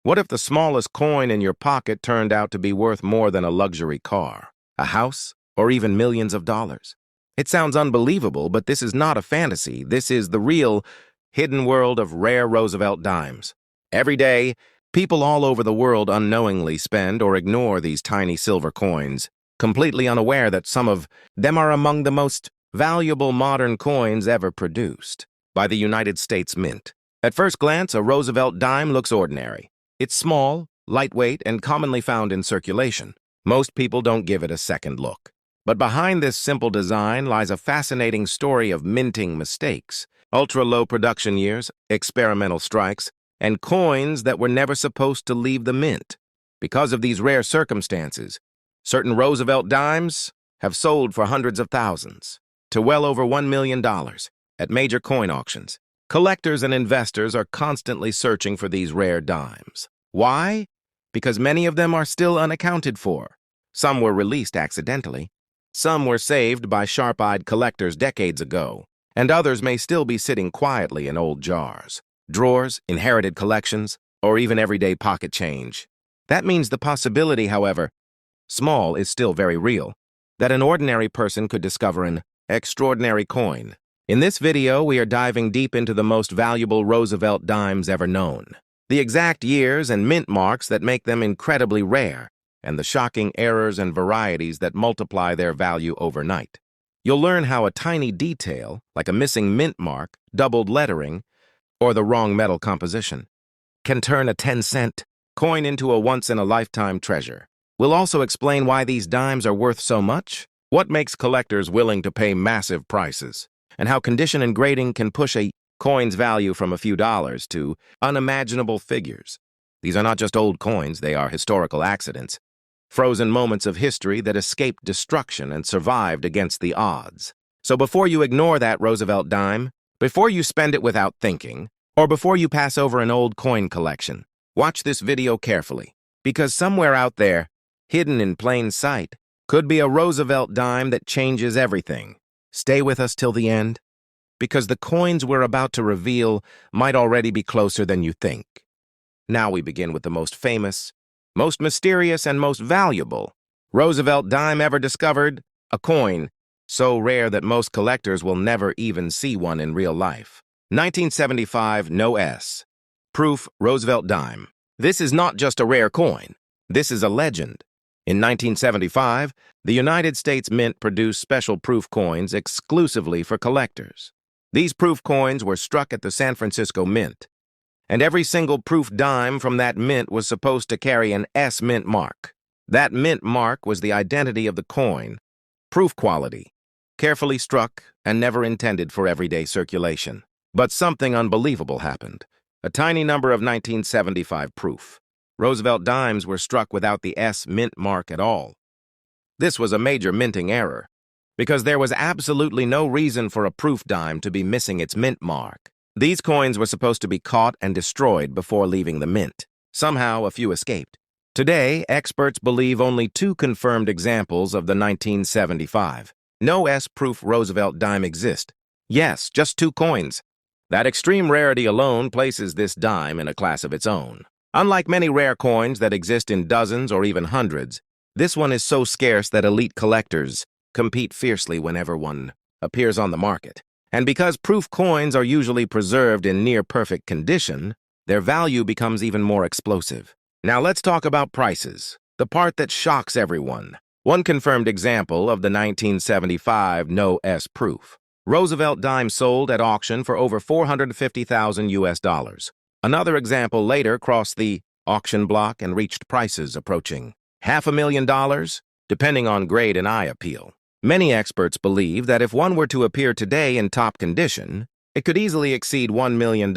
What if the smallest coin in your pocket turned out to be worth more than a luxury car, a house, or even millions of dollars? It sounds unbelievable, but this is not a fantasy. This is the real, hidden world of rare Roosevelt dimes. Every day, people all over the world unknowingly spend or ignore these tiny silver coins, completely unaware that some of them are among the most valuable modern coins ever produced by the United States Mint. At first glance, a Roosevelt dime looks ordinary. It's small, lightweight, and commonly found in circulation. Most people don't give it a second look. But behind this simple design lies a fascinating story of minting mistakes, ultra-low production years, experimental strikes, and coins that were never supposed to leave the mint. Because of these rare circumstances, certain Roosevelt dimes have sold for hundreds of thousands to well over $1 million at major coin auctions. Collectors and investors are constantly searching for these rare dimes. Why? Because many of them are still unaccounted for. Some were released accidentally. Some were saved by sharp-eyed collectors decades ago, and others may still be sitting quietly in old jars, drawers, inherited collections, or even everyday pocket change. That means the possibility, however, small is still very real, that an ordinary person could discover an extraordinary coin. In this video, we are diving deep into the most valuable Roosevelt dimes ever known, the exact years and mint marks that make them incredibly rare, and the shocking errors and varieties that multiply their value overnight. You'll learn how a tiny detail, like a missing mint mark, doubled lettering, or the wrong metal composition, can turn a 10-cent coin into a once-in-a-lifetime treasure. We'll also explain why these dimes are worth so much, what makes collectors willing to pay massive prices, and how condition and grading can push a coin's value from a few dollars to unimaginable figures. These are not just old coins, they are historical accidents, frozen moments of history that escaped destruction and survived against the odds. So before you ignore that Roosevelt dime, before you spend it without thinking, or before you pass over an old coin collection, watch this video carefully, because somewhere out there, hidden in plain sight, could be a Roosevelt dime that changes everything. Stay with us till the end, because the coins we're about to reveal might already be closer than you think. Now we begin with the most famous, most mysterious, and most valuable Roosevelt dime ever discovered, a coin so rare that most collectors will never even see one in real life. 1975 No S. Proof Roosevelt dime. This is not just a rare coin. This is a legend. In 1975, the United States Mint produced special proof coins exclusively for collectors. These proof coins were struck at the San Francisco Mint, and every single proof dime from that mint was supposed to carry an S mint mark. That mint mark was the identity of the coin, proof quality, carefully struck and never intended for everyday circulation. But something unbelievable happened. A tiny number of 1975 proof Roosevelt dimes were struck without the S mint mark at all. This was a major minting error, because there was absolutely no reason for a proof dime to be missing its mint mark. These coins were supposed to be caught and destroyed before leaving the mint. Somehow, a few escaped. Today, experts believe only 2 confirmed examples of the 1975 No S proof Roosevelt dime exist. Yes, just 2 coins. That extreme rarity alone places this dime in a class of its own. Unlike many rare coins that exist in dozens or even hundreds, this one is so scarce that elite collectors compete fiercely whenever one appears on the market. And because proof coins are usually preserved in near-perfect condition, their value becomes even more explosive. Now let's talk about prices, the part that shocks everyone. One confirmed example of the 1975 No S proof Roosevelt dime sold at auction for over $450,000 US. Another example later crossed the auction block and reached prices approaching $500,000, depending on grade and eye appeal. Many experts believe that if one were to appear today in top condition, it could easily exceed $1 million,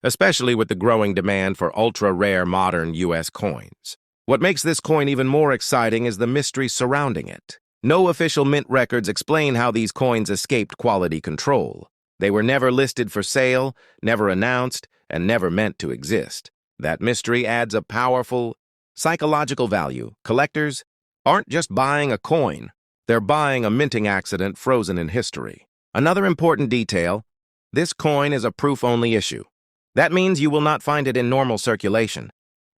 especially with the growing demand for ultra-rare modern U.S. coins. What makes this coin even more exciting is the mystery surrounding it. No official mint records explain how these coins escaped quality control. They were never listed for sale, never announced, and never meant to exist. That mystery adds a powerful psychological value. Collectors aren't just buying a coin, they're buying a minting accident frozen in history. Another important detail, this coin is a proof-only issue. That means you will not find it in normal circulation.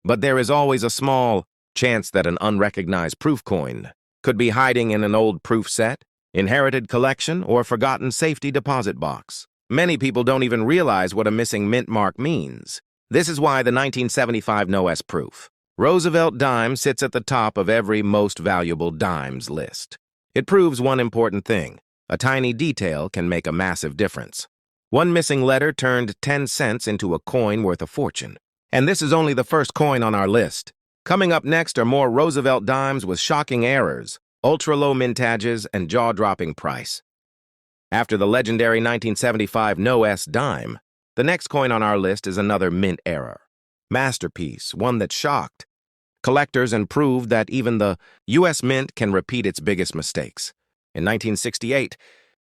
But there is always a small chance that an unrecognized proof coin could be hiding in an old proof set, inherited collection, or forgotten safety deposit box. Many people don't even realize what a missing mint mark means. This is why the 1975 No-S proof Roosevelt dime sits at the top of every most valuable dimes list. It proves one important thing. A tiny detail can make a massive difference. One missing letter turned 10 cents into a coin worth a fortune. And this is only the first coin on our list. Coming up next are more Roosevelt dimes with shocking errors, ultra-low mintages, and jaw-dropping price. After the legendary 1975 No-S dime, the next coin on our list is another mint error. Masterpiece, one that shocked collectors and proved that even the U.S. Mint can repeat its biggest mistakes. In 1968,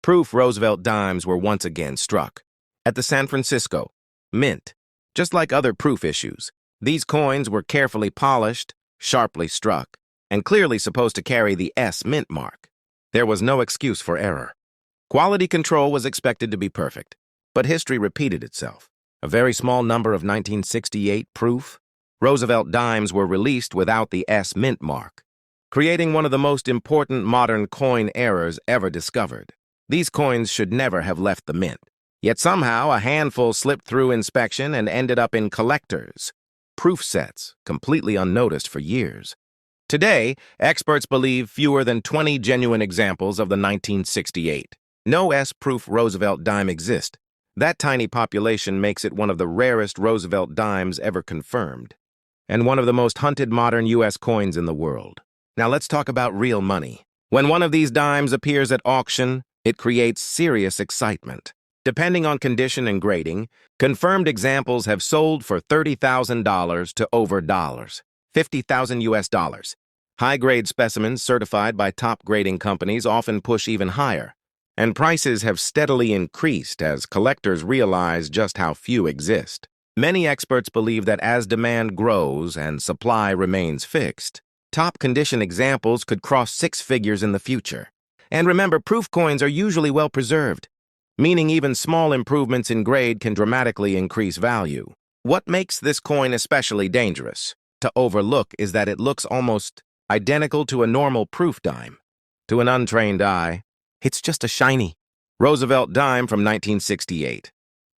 proof Roosevelt dimes were once again struck. At the San Francisco Mint, just like other proof issues, these coins were carefully polished, sharply struck, and clearly supposed to carry the S mint mark. There was no excuse for error. Quality control was expected to be perfect, but history repeated itself. A very small number of 1968 proof Roosevelt dimes were released without the S mint mark, creating one of the most important modern coin errors ever discovered. These coins should never have left the mint. Yet somehow a handful slipped through inspection and ended up in collectors' proof sets, completely unnoticed for years. Today, experts believe fewer than 20 genuine examples of the 1968 No-S proof Roosevelt dime exist. That tiny population makes it one of the rarest Roosevelt dimes ever confirmed, and one of the most hunted modern U.S. coins in the world. Now let's talk about real money. When one of these dimes appears at auction, it creates serious excitement. Depending on condition and grading, confirmed examples have sold for $30,000 to over $50,000 US dollars. High-grade specimens certified by top grading companies often push even higher, and prices have steadily increased as collectors realize just how few exist. Many experts believe that as demand grows and supply remains fixed, top condition examples could cross six figures in the future. And remember, proof coins are usually well preserved, meaning even small improvements in grade can dramatically increase value. What makes this coin especially dangerous to overlook is that it looks almost identical to a normal proof dime. To an untrained eye, it's just a shiny Roosevelt dime from 1968.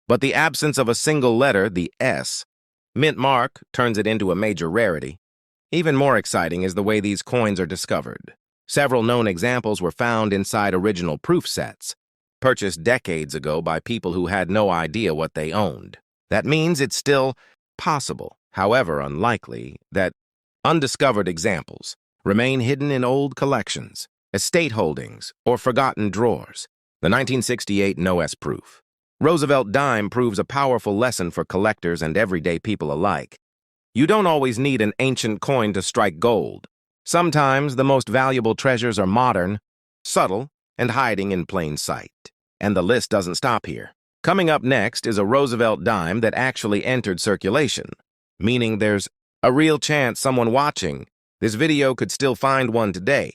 But the absence of a single letter, the S, mint mark, turns it into a major rarity. Even more exciting is the way these coins are discovered. Several known examples were found inside original proof sets, purchased decades ago by people who had no idea what they owned. That means it's still possible, however unlikely, that undiscovered examples remain hidden in old collections, estate holdings, or forgotten drawers. The 1968 No-S proof Roosevelt dime proves a powerful lesson for collectors and everyday people alike. You don't always need an ancient coin to strike gold. Sometimes the most valuable treasures are modern, subtle, and hiding in plain sight. And the list doesn't stop here. Coming up next is a Roosevelt dime that actually entered circulation, meaning there's a real chance someone watching this video could still find one today.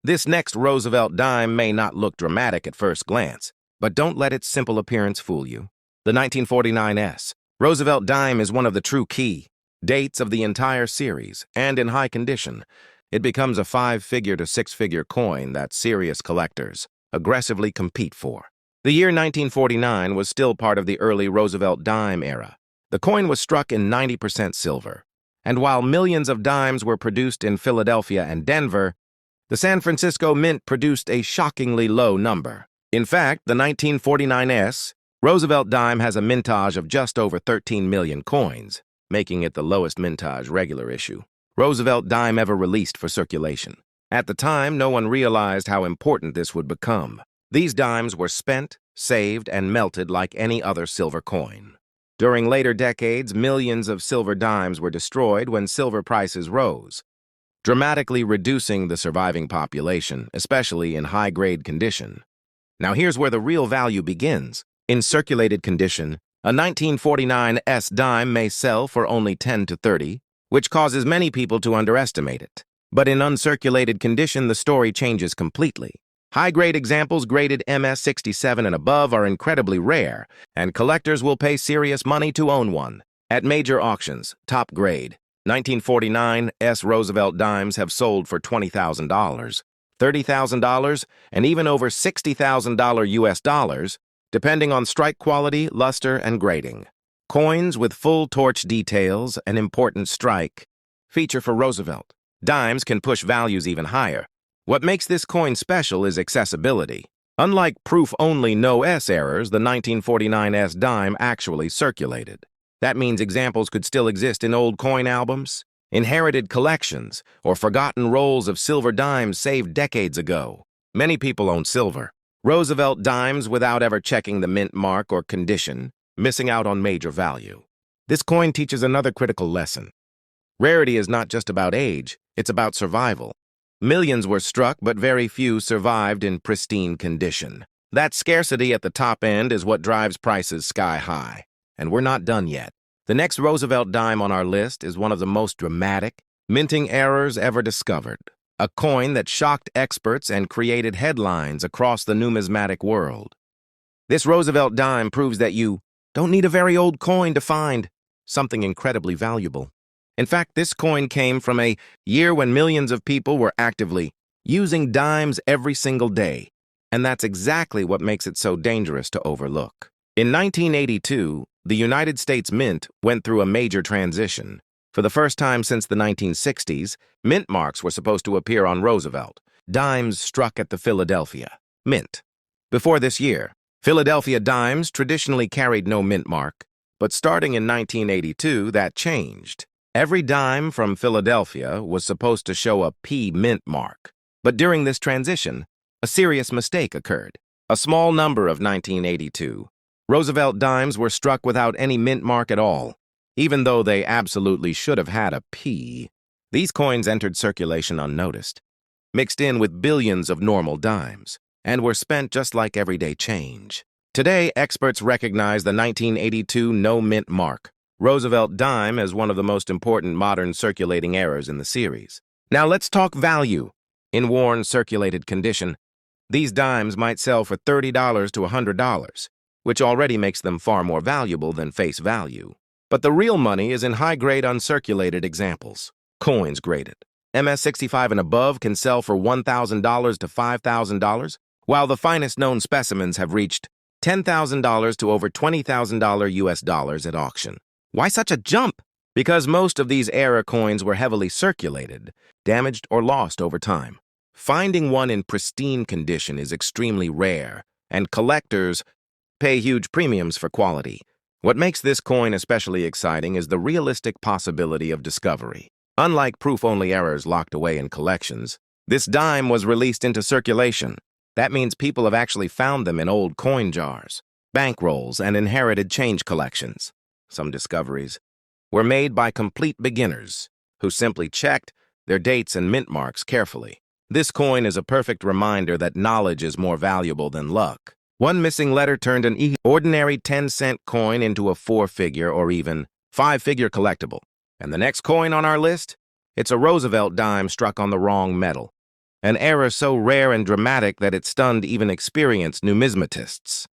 This next Roosevelt dime may not look dramatic at first glance, but don't let its simple appearance fool you. The 1949 S Roosevelt dime is one of the true key dates of the entire series, and in high condition, it becomes a five-figure to six-figure coin that serious collectors aggressively compete for. The year 1949 was still part of the early Roosevelt dime era. The coin was struck in 90% silver, and while millions of dimes were produced in Philadelphia and Denver, the San Francisco Mint produced a shockingly low number. In fact, the 1949 S Roosevelt dime has a mintage of just over 13 million coins, making it the lowest mintage regular issue Roosevelt dime ever released for circulation. At the time, no one realized how important this would become. These dimes were spent, saved, and melted like any other silver coin. During later decades, millions of silver dimes were destroyed when silver prices rose, dramatically reducing the surviving population, especially in high-grade condition. Now here's where the real value begins. In circulated condition, a 1949 S dime may sell for only 10 to 30, which causes many people to underestimate it. But in uncirculated condition, the story changes completely. High-grade examples graded MS-67 and above are incredibly rare, and collectors will pay serious money to own one. At major auctions, top grade 1949 Roosevelt dimes have sold for $20,000, $30,000, and even over $60,000 US dollars, depending on strike quality, luster, and grading. Coins with full torch details, an important strike, feature for Roosevelt. Dimes can push values even higher. What makes this coin special is accessibility. Unlike proof-only no-S errors, the 1949 S dime actually circulated. That means examples could still exist in old coin albums, inherited collections, or forgotten rolls of silver dimes saved decades ago. Many people own silver. Roosevelt dimes without ever checking the mint mark or condition, missing out on major value. This coin teaches another critical lesson. Rarity is not just about age, it's about survival. Millions were struck, but very few survived in pristine condition. That scarcity at the top end is what drives prices sky high. And we're not done yet. The next Roosevelt dime on our list is one of the most dramatic minting errors ever discovered. A coin that shocked experts and created headlines across the numismatic world. This Roosevelt dime proves that you don't need a very old coin to find something incredibly valuable. In fact, this coin came from a year when millions of people were actively using dimes every single day. And that's exactly what makes it so dangerous to overlook. In 1982, the United States Mint went through a major transition. For the first time since the 1960s, mint marks were supposed to appear on Roosevelt. Dimes struck at the Philadelphia Mint. Before this year, Philadelphia dimes traditionally carried no mint mark, but starting in 1982, that changed. Every dime from Philadelphia was supposed to show a P mint mark. But during this transition, a serious mistake occurred. A small number of 1982 Roosevelt dimes were struck without any mint mark at all, even though they absolutely should have had a P. These coins entered circulation unnoticed, mixed in with billions of normal dimes, and were spent just like everyday change. Today, experts recognize the 1982 no mint mark Roosevelt dime as one of the most important modern circulating errors in the series. Now let's talk value. In worn, circulated condition, these dimes might sell for $30 to $100, which already makes them far more valuable than face value. But the real money is in high-grade uncirculated examples. Coins graded. MS-65 and above can sell for $1,000 to $5,000, while the finest known specimens have reached $10,000 to over $20,000 US dollars at auction. Why such a jump? Because most of these era coins were heavily circulated, damaged, or lost over time. Finding one in pristine condition is extremely rare, and collectors pay huge premiums for quality. What makes this coin especially exciting is the realistic possibility of discovery. Unlike proof-only errors locked away in collections, this dime was released into circulation. That means people have actually found them in old coin jars, bankrolls, and inherited change collections. Some discoveries were made by complete beginners who simply checked their dates and mint marks carefully. This coin is a perfect reminder that knowledge is more valuable than luck. One missing letter turned an ordinary 10-cent coin into a 4-figure or even 5-figure collectible. And the next coin on our list? It's a Roosevelt dime struck on the wrong metal. An error so rare and dramatic that it stunned even experienced numismatists.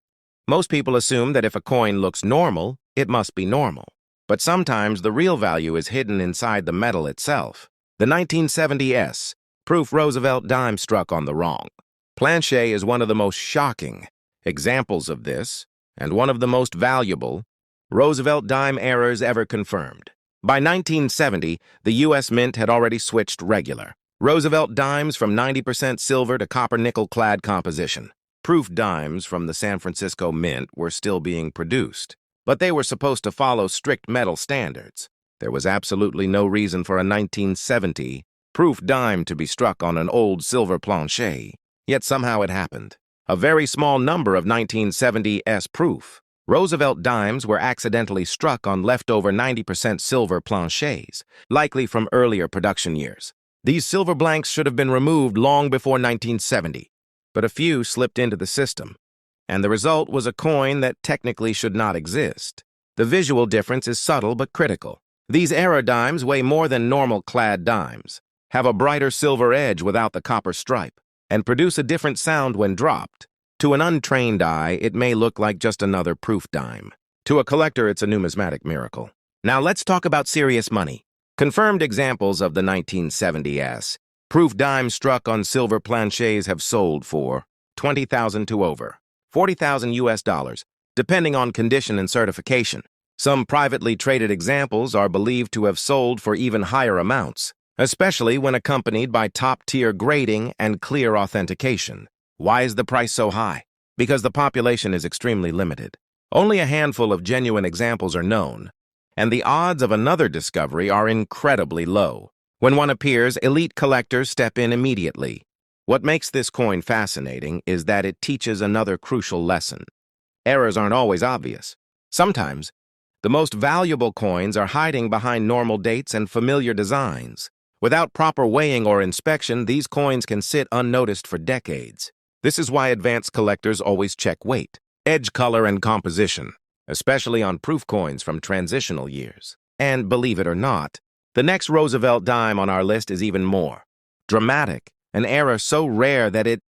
Most people assume that if a coin looks normal, it must be normal. But sometimes the real value is hidden inside the metal itself. The 1970 S proof Roosevelt dime struck on the wrong planchet is one of the most shocking examples of this, and one of the most valuable Roosevelt dime errors ever confirmed. By 1970, the U.S. Mint had already switched regular Roosevelt dimes from 90% silver to copper-nickel clad composition. Proof dimes from the San Francisco Mint were still being produced, but they were supposed to follow strict metal standards. There was absolutely no reason for a 1970 proof dime to be struck on an old silver planchet, yet somehow it happened. A very small number of 1970 S proof Roosevelt dimes were accidentally struck on leftover 90% silver planchets, likely from earlier production years. These silver blanks should have been removed long before 1970, but a few slipped into the system, and the result was a coin that technically should not exist. The visual difference is subtle but critical. These era dimes weigh more than normal clad dimes, have a brighter silver edge without the copper stripe, and produce a different sound when dropped. To an untrained eye, it may look like just another proof dime. To a collector, it's a numismatic miracle. Now let's talk about serious money. Confirmed examples of the 1970s. Proof dimes struck on silver planchets have sold for 20,000 to over 40,000 US dollars, depending on condition and certification. Some privately traded examples are believed to have sold for even higher amounts, especially when accompanied by top-tier grading and clear authentication. Why is the price so high? Because the population is extremely limited. Only a handful of genuine examples are known, and the odds of another discovery are incredibly low. When one appears, elite collectors step in immediately. What makes this coin fascinating is that it teaches another crucial lesson. Errors aren't always obvious. Sometimes, the most valuable coins are hiding behind normal dates and familiar designs. Without proper weighing or inspection, these coins can sit unnoticed for decades. This is why advanced collectors always check weight, edge color, and composition, especially on proof coins from transitional years. And believe it or not, the next Roosevelt dime on our list is even more dramatic, an error so rare that it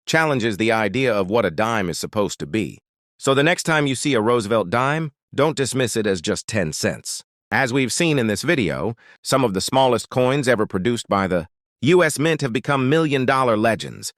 challenges the idea of what a dime is supposed to be. So the next time you see a Roosevelt dime, don't dismiss it as just 10 cents. As we've seen in this video, some of the smallest coins ever produced by the U.S. Mint have become million-dollar legends,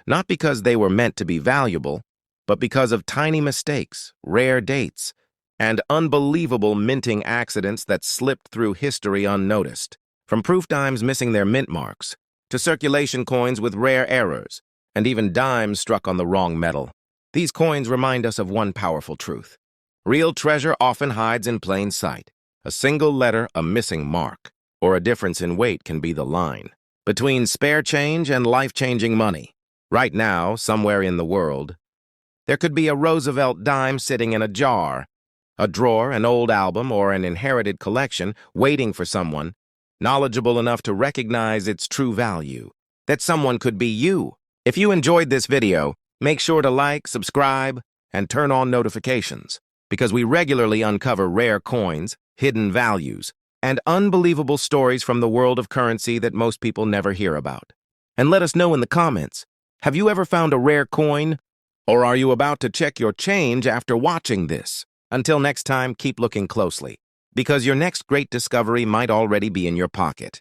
not because they were meant to be valuable, but because of tiny mistakes, rare dates, and unbelievable minting accidents that slipped through history unnoticed. From proof dimes missing their mint marks, to circulation coins with rare errors, and even dimes struck on the wrong metal. These coins remind us of one powerful truth. Real treasure often hides in plain sight. A single letter, a missing mark, or a difference in weight can be the line between spare change and life-changing money. Right now, somewhere in the world, there could be a Roosevelt dime sitting in a jar, a drawer, an old album, or an inherited collection waiting for someone knowledgeable enough to recognize its true value. That someone could be you. If you enjoyed this video, make sure to like, subscribe, and turn on notifications, because we regularly uncover rare coins, hidden values, and unbelievable stories from the world of currency that most people never hear about. And let us know in the comments, have you ever found a rare coin? Or are you about to check your change after watching this? Until next time, keep looking closely, because your next great discovery might already be in your pocket.